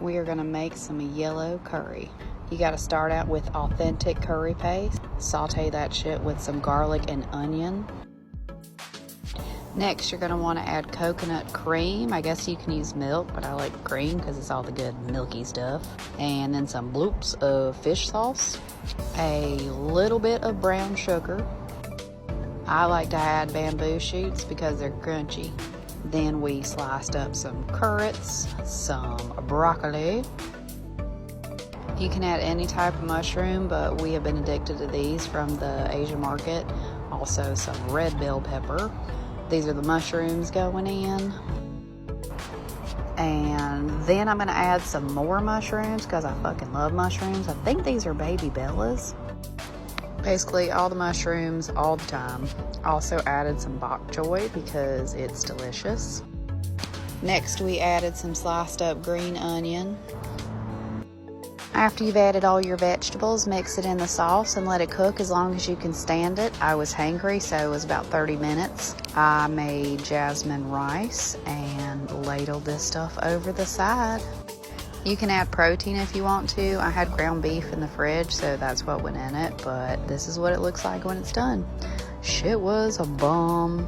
we are gonna make some yellow curry. You gotta start out with authentic curry paste. Saute that shit with some garlic and onion. Next, you're gonna wanna add coconut cream. I guess you can use milk, but I like cream because it's all the good milky stuff. And then some bloops of fish sauce. A little bit of brown sugar. I like to add bamboo shoots because they're crunchy. Then we sliced up some carrots, some broccoli. You can add any type of mushroom, but we have been addicted to these from the Asian market. Also some red bell pepper. These are the mushrooms going in. And then I'm gonna add some more mushrooms because I fucking love mushrooms. I think these are baby bellas. Basically all the mushrooms all the time. Also added some bok choy because it's delicious. Next we added some sliced up green onion. After you've added all your vegetables, mix it in the sauce and let it cook as long as you can stand it. I was hangry, so it was about 30 minutes. I made jasmine rice and ladled this stuff over the side. You can add protein if you want to. I had ground beef in the fridge, so that's what went in it, but this is what it looks like when it's done. Shit was a bomb.